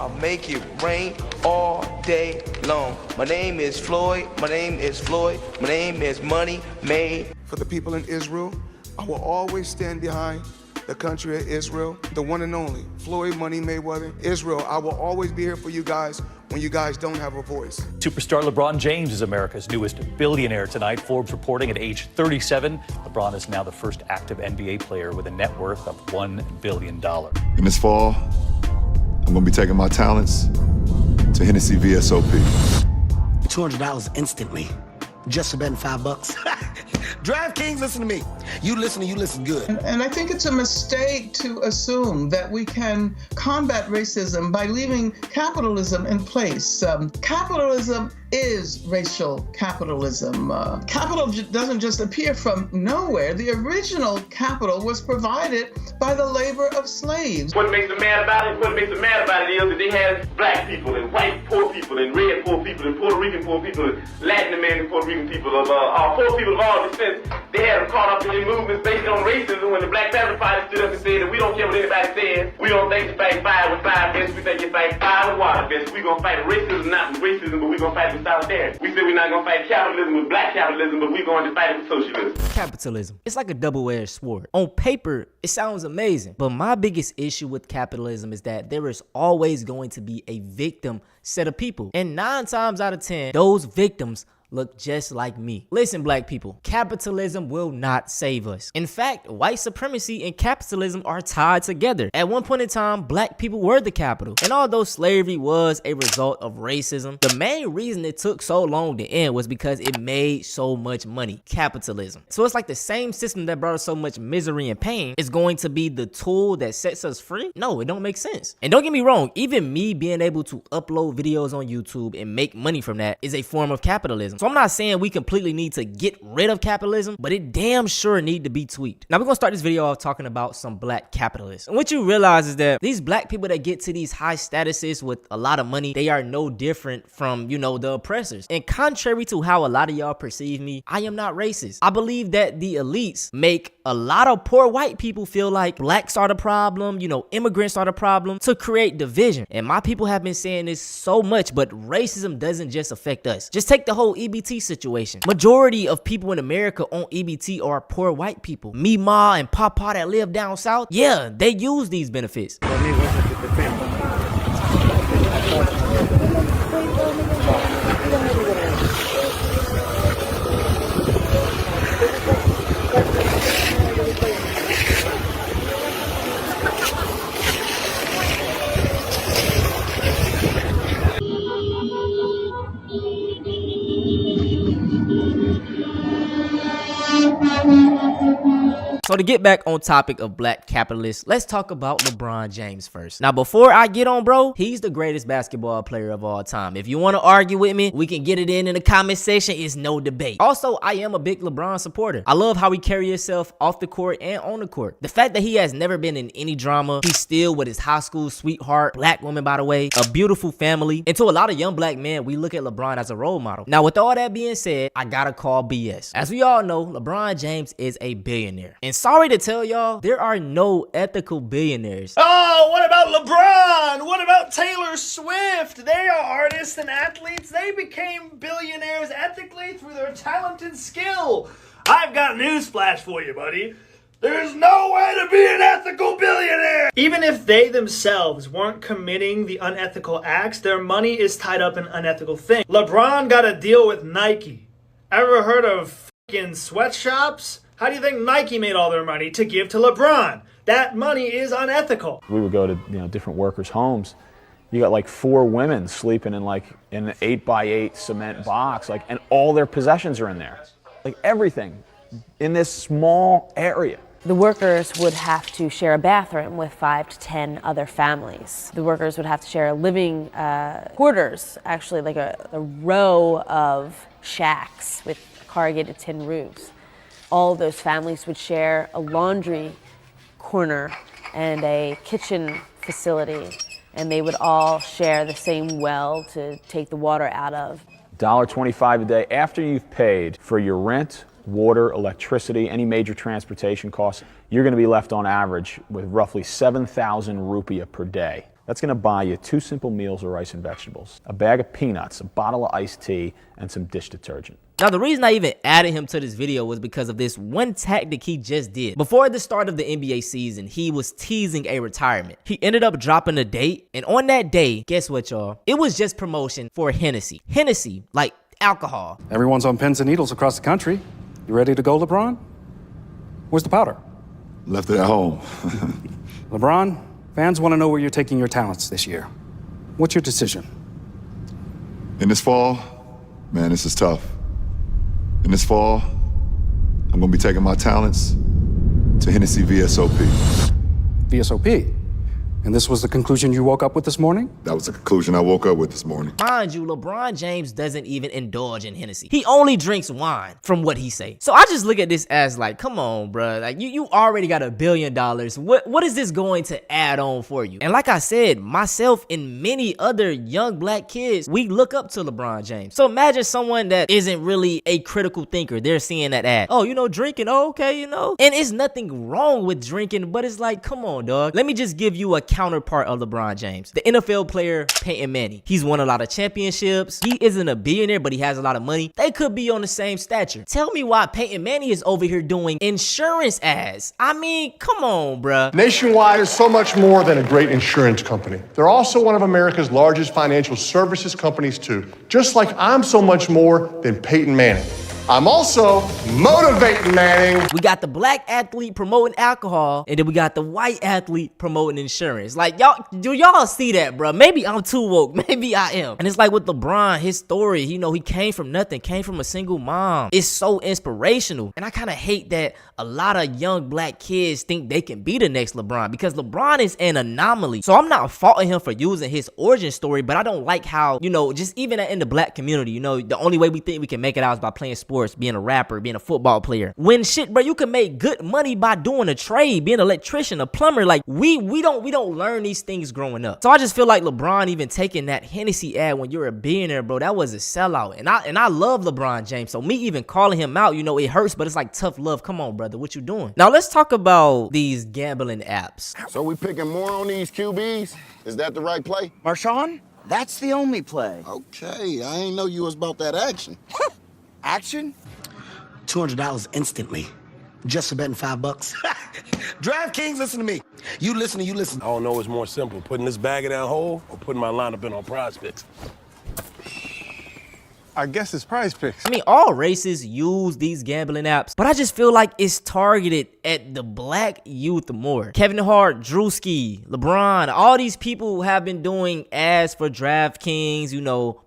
I'll make it rain all day long. My name is Floyd, my name is Floyd, my name is Money Made. For the people in Israel, I will always stand behind the country of Israel, the one and only, Floyd Money Mayweather. Israel, I will always be here for you guys when you guys don't have a voice. Superstar LeBron James is America's newest billionaire tonight. Forbes reporting at age 37, LeBron is now the first active NBA player with a net worth of $1 billion. And this fall, I'm gonna be taking my talents to Hennessy VSOP. $200 instantly, just for betting $5. DraftKings, listen to me. You listen good. And I think it's a mistake to assume that we can combat racism by leaving capitalism in place. Capitalism is racial capitalism. Capital doesn't just appear from nowhere. The original capital was provided by the labor of slaves. What makes them mad about it is that they had black people and white poor people and red poor people and Puerto Rican poor people and Latin American Puerto Rican people of poor people of all descents. They had them caught up in their movements based on racism when the Black Panther Party stood up and said that we don't care what anybody says. We don't think you fight fire with fire fists. We think you fight fire with water fists. We're going to fight racism, not with racism, but we're going to fight with solidarity. We said we're not going to fight capitalism with black capitalism, but we're going to fight it with socialism. Capitalism. It's like a double-edged sword. On paper, it sounds amazing. But my biggest issue with capitalism is that there is always going to be a victim set of people. And 9 times out of 10, those victims look just like me. Listen, black people, capitalism will not save us. In fact, white supremacy and capitalism are tied together. At one point in time, black people were the capital. And although slavery was a result of racism, the main reason it took so long to end was because it made so much money. Capitalism. So it's like the same system that brought us so much misery and pain is going to be the tool that sets us free? No, it don't make sense. And don't get me wrong, even me being able to upload videos on YouTube and make money from that is a form of capitalism. So I'm not saying we completely need to get rid of capitalism, but it damn sure need to be tweaked. Now we're gonna start this video off talking about some black capitalists. And what you realize is that these black people that get to these high statuses with a lot of money, they are no different from, you know, the oppressors. And contrary to how a lot of y'all perceive me, I am not racist. I believe that the elites make a lot of poor white people feel like blacks are the problem, you know, immigrants are the problem, to create division. And my people have been saying this so much, but racism doesn't just affect us. Just take the whole EBT situation. Majority of people in America on EBT are poor white people. Me, ma, and papa that live down south, yeah, they use these benefits. So to get back on topic of black capitalists, let's talk about LeBron James first. Now, before I get on, bro, he's the greatest basketball player of all time. If you want to argue with me, we can get it in the comment section. It's no debate. Also, I am a big LeBron supporter. I love how he carries himself off the court and on the court. The fact that he has never been in any drama, he's still with his high school sweetheart, black woman, by the way, a beautiful family. And to a lot of young black men, we look at LeBron as a role model. Now, with all that being said, I gotta call BS. As we all know, LeBron James is a billionaire. And sorry to tell y'all, there are no ethical billionaires. Oh, what about LeBron? What about Taylor Swift? They are artists and athletes. They became billionaires ethically through their talent and skill. I've got news flash for you, buddy. There's no way to be an ethical billionaire! Even if they themselves weren't committing the unethical acts, their money is tied up in unethical things. LeBron got a deal with Nike. Ever heard of f***ing sweatshops? How do you think Nike made all their money to give to LeBron? That money is unethical. We would go to different workers' homes. You got like 4 women sleeping in an 8x8 cement box, and all their possessions are in there. Like everything in this small area. The workers would have to share a bathroom with 5 to 10 other families. The workers would have to share living quarters, actually like a row of shacks with corrugated tin roofs. All of those families would share a laundry corner and a kitchen facility, and they would all share the same well to take the water out of. $1.25 a day after you've paid for your rent, water, electricity, any major transportation costs, you're going to be left on average with roughly 7,000 rupiah per day. That's going to buy you 2 simple meals of rice and vegetables, a bag of peanuts, a bottle of iced tea, and some dish detergent. Now, the reason I even added him to this video was because of this one tactic he just did. Before the start of the NBA season, he was teasing a retirement. He ended up dropping a date, and on that day, guess what, y'all? It was just promotion for Hennessy. Hennessy, like alcohol. Everyone's on pins and needles across the country. You ready to go, LeBron? Where's the powder? Left it at home. LeBron, fans want to know where you're taking your talents this year. What's your decision? In this fall, man, this is tough. In this fall, I'm gonna be taking my talents to Hennessy VSOP. VSOP? And this was the conclusion you woke up with this morning? That was the conclusion I woke up with this morning. Mind you, LeBron James doesn't even indulge in Hennessy. He only drinks wine, from what he say. So I just look at this as like, come on, bro. Like, you already got $1 billion. What is this going to add on for you? And like I said, myself and many other young black kids, we look up to LeBron James. So imagine someone that isn't really a critical thinker. They're seeing that ad. Oh, drinking. Oh, okay, And it's nothing wrong with drinking, but it's like, come on, dog. Let me just give you a counterpart of LeBron James. The NFL player Peyton Manning. He's won a lot of championships. He isn't a billionaire, but he has a lot of money. They could be on the same stature. Tell me why Peyton Manning is over here doing insurance ads. I mean, come on, bruh. Nationwide is so much more than a great insurance company. They're also one of America's largest financial services companies too. Just like I'm so much more than Peyton Manning. I'm also motivating Manning. We got the black athlete promoting alcohol, and then we got the white athlete promoting insurance. Like, do y'all see that, bro? Maybe I'm too woke. Maybe I am. And it's like with LeBron, his story, he came from nothing, came from a single mom. It's so inspirational. And I kind of hate that a lot of young black kids think they can be the next LeBron, because LeBron is an anomaly. So I'm not faulting him for using his origin story, but I don't like how, just even in the black community, the only way we think we can make it out is by playing sports, being a rapper, being a football player. When shit, bro, you can make good money by doing a trade, being an electrician, a plumber. Like, we don't learn these things growing up. So I just feel like LeBron even taking that Hennessy ad when you're a billionaire, bro, that was a sellout. And I love LeBron James. So me even calling him out, it hurts, but it's like tough love. Come on, brother, what you doing? Now let's talk about these gambling apps. So we picking more on these QBs? Is that the right play? Marshawn, that's the only play. Okay, I ain't know you was about that action. Action? $200 instantly. Just for betting $5. DraftKings, listen to me. You listen. I don't know what's more simple, putting this bag in that hole or putting my lineup in on Prize Picks. I guess it's Prize Picks. I mean, all races use these gambling apps, but I just feel like it's targeted at the black youth more. Kevin Hart, Drewski, LeBron, all these people have been doing ads for DraftKings,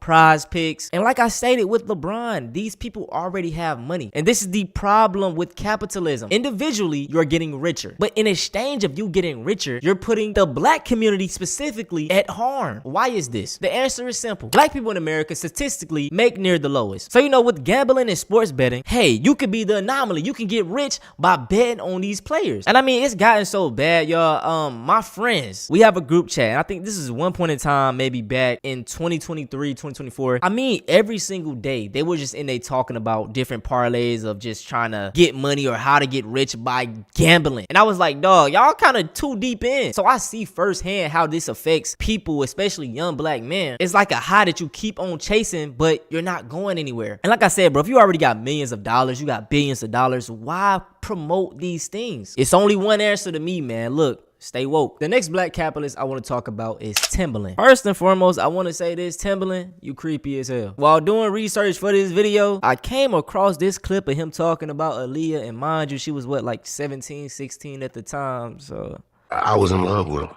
Prize Picks. And like I stated with LeBron, these people already have money. And this is the problem with capitalism. Individually, you're getting richer. But in exchange of you getting richer, you're putting the black community specifically at harm. Why is this? The answer is simple. Black people in America statistically make near the lowest. So, with gambling and sports betting, hey, you could be the anomaly. You can get rich by betting on these players. And I mean, it's gotten so bad, y'all. My friends, we have a group chat. And I think this is one point in time, maybe back in 2023, 2024. I mean, every single day, they were just in there talking about different parlays of just trying to get money or how to get rich by gambling. And I was like, dog, y'all kind of too deep in. So I see firsthand how this affects people, especially young black men. It's like a high that you keep on chasing, but you're not going anywhere. And like I said, bro, if you already got millions of dollars, you got billions of dollars, why promote these things? It's only one answer to me, man. Look, stay woke. The next black capitalist I want to talk about is Timbaland. First and foremost, I want to say this, Timbaland, you creepy as hell. While doing research for this video, I came across this clip of him talking about Aaliyah, and mind you, she was what, like 17, 16 at the time, so. I was in love with her.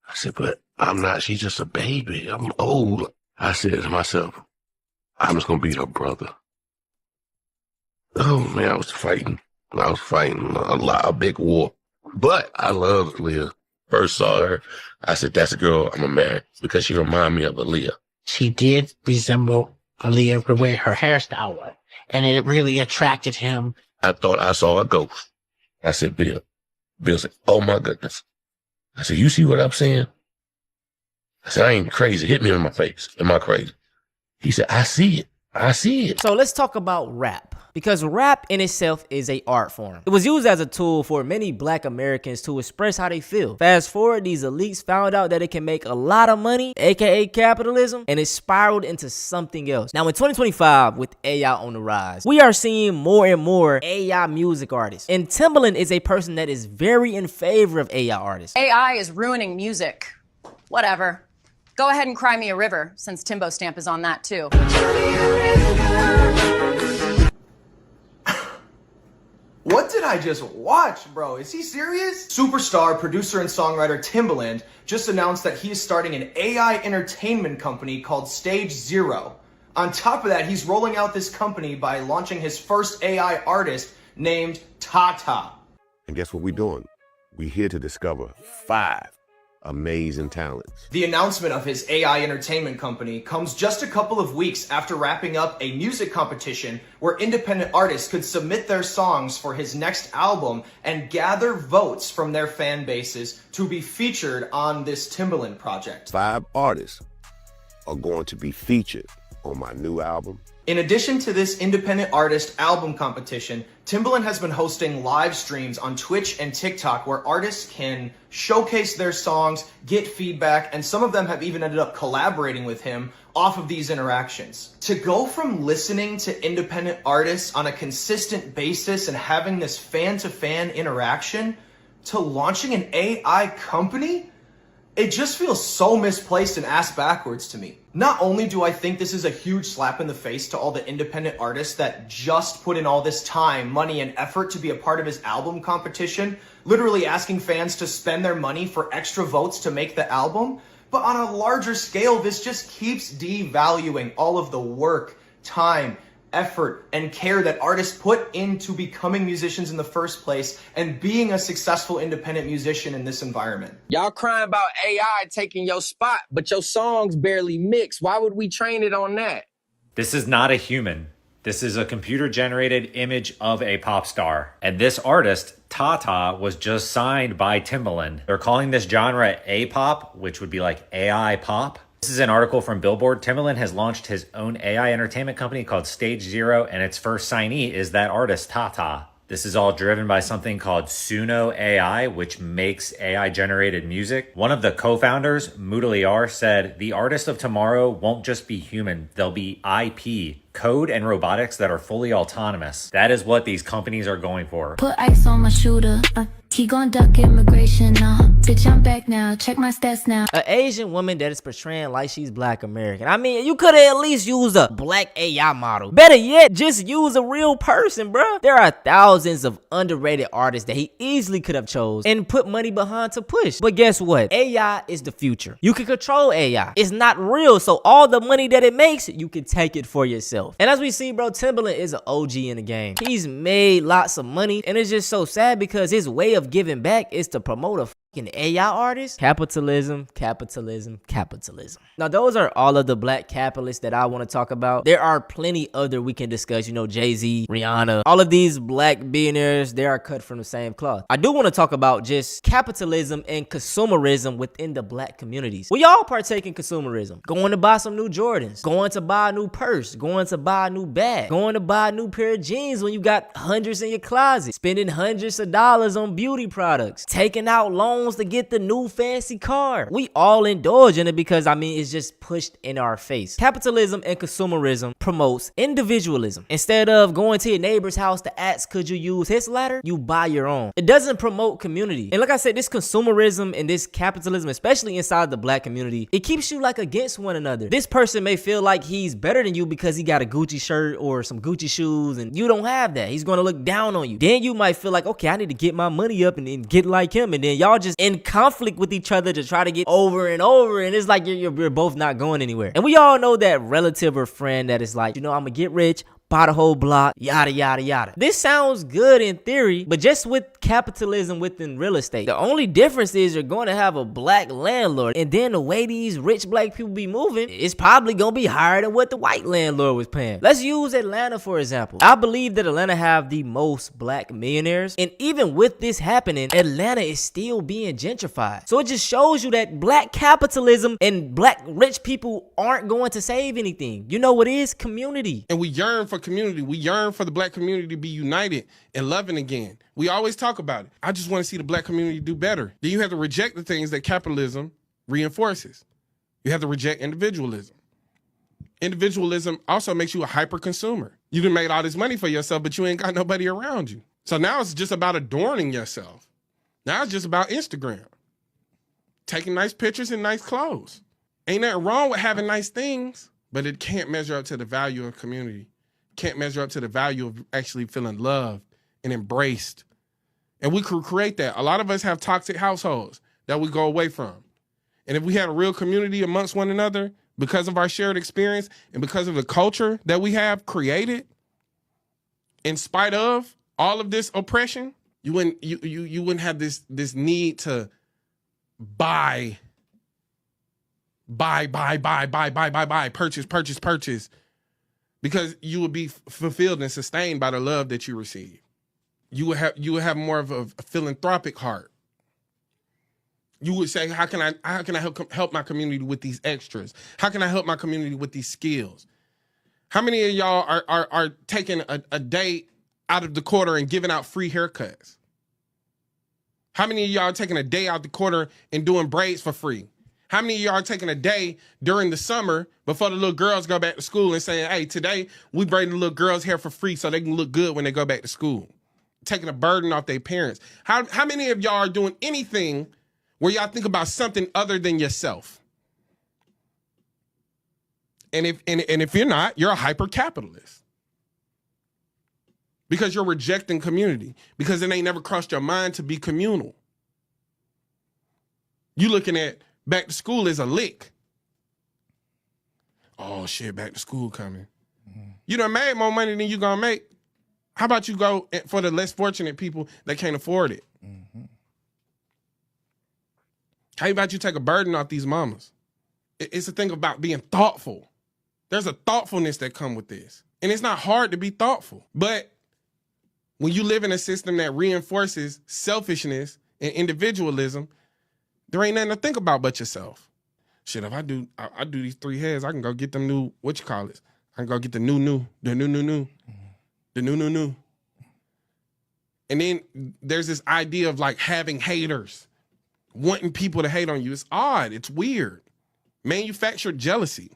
I said, but I'm not, she's just a baby. I'm old. I said to myself, I'm just going to be her brother. Oh, man, I was fighting. A big war. But I loved Aaliyah. First saw her, I said, that's a girl I'm going to marry because she reminded me of Aaliyah. She did resemble Aaliyah the way her hairstyle was, and it really attracted him. I thought I saw a ghost. I said, Bill. Bill said, oh, my goodness. I said, you see what I'm saying? I said, I ain't crazy. Hit me in my face. Am I crazy? He said, I see it. I see it. So let's talk about rap. because rap in itself is a art form. It was used as a tool for many black Americans to express how they feel. Fast forward, these elites found out that it can make a lot of money, aka capitalism, and it spiraled into something else. Now in 2025, with AI on the rise, we are seeing more and more AI music artists, and Timbaland is a person that is very in favor of AI artists. AI is ruining music. Whatever. Go ahead and cry me a river, since Timbo Stamp is on that too. What did I just watch, bro? Is he serious? Superstar, producer, and songwriter Timbaland just announced that he is starting an AI entertainment company called Stage Zero. On top of that, he's rolling out this company by launching his first AI artist named Tata. And guess what we're doing? We're here to discover 5 amazing talents. The announcement of his AI entertainment company comes just a couple of weeks after wrapping up a music competition where independent artists could submit their songs for his next album and gather votes from their fan bases to be featured on this Timbaland project. 5 artists are going to be featured on my new album. In addition to this independent artist album competition, Timbaland has been hosting live streams on Twitch and TikTok where artists can showcase their songs, get feedback, and some of them have even ended up collaborating with him off of these interactions. To go from listening to independent artists on a consistent basis and having this fan-to-fan interaction to launching an AI company, it just feels so misplaced and ass backwards to me. Not only do I think this is a huge slap in the face to all the independent artists that just put in all this time, money, and effort to be a part of his album competition, literally asking fans to spend their money for extra votes to make the album, but on a larger scale, this just keeps devaluing all of the work, time, effort, and care that artists put into becoming musicians in the first place and being a successful independent musician in this environment. Y'all crying about AI taking your spot, but your songs barely mix. Why would we train it on that? This is not a human. This is a computer-generated image of a pop star. And this artist, Tata, was just signed by Timbaland. They're calling this genre A-pop, which would be like AI pop. This is an article from Billboard. Timbaland has launched his own AI entertainment company called Stage Zero, and its first signee is that artist, Tata. This is all driven by something called Suno AI, which makes AI-generated music. One of the co-founders, Mudaliar, said, "The artists of tomorrow won't just be human, they'll be IP, code and robotics that are fully autonomous." That is what these companies are going for. Put ice on my shooter. He gon' duck immigration now. Bitch, I'm back now. Check my stats now. An Asian woman that is portraying like she's black American. I mean, you could have at least used a black AI model. Better yet, just use a real person, bruh. There are thousands of underrated artists that he easily could have chose and put money behind to push. But guess what? AI is the future. You can control AI. It's not real, so all the money that it makes, you can take it for yourself. And as we see, bro, Timbaland is an OG in the game. He's made lots of money, and it's just so sad because his way of giving back is to promote a fucking AI artist. Capitalism, capitalism, capitalism. Now, those are all of the black capitalists that I want to talk about. There are plenty other we can discuss, you know, Jay-Z, Rihanna, all of these black billionaires, they are cut from the same cloth. I do want to talk about just capitalism and consumerism within the black communities. We all partake in consumerism. Going to buy some new Jordans, going to buy a new purse, going to buy a new bag, going to buy a new pair of jeans when you got hundreds in your closet, spending hundreds of dollars on beauty products, taking out loans to get the new fancy car. We all indulge in it because, I mean, it's just pushed in our face. Capitalism and consumerism promotes individualism. Instead of going to your neighbor's house to ask, could you use his ladder? You buy your own. It doesn't promote community. And like I said, this consumerism and this capitalism, especially inside the black community, it keeps you like against one another. This person may feel like he's better than you because he got a Gucci shirt or some Gucci shoes and you don't have that. He's going to look down on you. Then you might feel like, okay, I need to get my money up and then get like him. And then y'all just in conflict with each other to try to get over and over. And it's like you're both not going anywhere. And we all know that relative or friend that is like, you know, I'm going to get rich, buy the whole block, yada, yada, yada. This sounds good in theory, but just with capitalism within real estate, the only difference is you're going to have a black landlord. And then the way these rich black people be moving, it's probably going to be higher than what the white landlord was paying. Let's use Atlanta, for example. I believe that Atlanta have the most black millionaires. And even with this happening, Atlanta is still being gentrified. So it just shows you that black capitalism and black rich people aren't going to save anything. You know what is? Community. And we yearn for community. We yearn for the black community to be united and loving again. We always talk about it. I just want to see the black community do better. Then you have to reject the things that capitalism reinforces. You have to reject individualism. Individualism also makes you a hyper consumer. You done made all this money for yourself, but you ain't got nobody around you. So now it's just about adorning yourself. Now it's just about Instagram. Taking nice pictures and nice clothes. Ain't nothing wrong with having nice things, but it can't measure up to the value of community. Can't measure up to the value of actually feeling loved and embraced. And we could create that. A lot of us have toxic households that we go away from. And if we had a real community amongst one another, because of our shared experience and because of the culture that we have created, in spite of all of this oppression, you wouldn't have this need to buy, purchase, because you would be fulfilled and sustained by the love that you receive. You would have more of a philanthropic heart. You would say, how can I help my community with these extras? How can I help my community with these skills? How many of y'all are taking a day out of the quarter and giving out free haircuts? How many of y'all are taking a day out the quarter and doing braids for free? How many of y'all are taking a day during the summer before the little girls go back to school and saying, hey, today we braid the little girls' hair for free so they can look good when they go back to school? Taking a burden off their parents. How many of y'all are doing anything where y'all think about something other than yourself? And if you're not, you're a hyper-capitalist. Because you're rejecting community. Because it ain't never crossed your mind to be communal. You looking at back to school as a lick. Oh shit, back to school coming. You done made more money than you gonna make. How about you go for the less fortunate people that can't afford it? How about you take a burden off these mamas? It's a thing about being thoughtful. There's a thoughtfulness that comes with this. And it's not hard to be thoughtful. But when you live in a system that reinforces selfishness and individualism, there ain't nothing to think about but yourself. Shit, if I do these 3 hairs, I can go get them new, what you call it? I can go get the new. And then there's this idea of like having haters, wanting people to hate on you. It's odd. It's weird. Manufactured jealousy.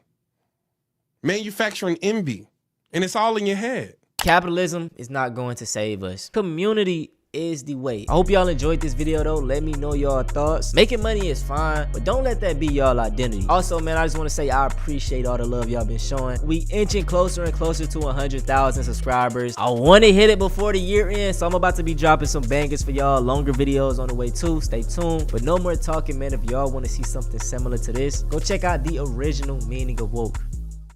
Manufacturing envy. And it's all in your head. Capitalism is not going to save us. Community is the way. I hope y'all enjoyed this video though. Let me know y'all thoughts. Making money is fine, but don't let that be y'all identity. Also, man, I just want to say I appreciate all the love y'all been showing. We inching closer and closer to 100,000 subscribers. I want to hit it before the year ends, so I'm about to be dropping some bangers for y'all. Longer videos on the way too. Stay tuned. But no more talking, man. If y'all want to see something similar to this, go check out the original Meaning of Woke.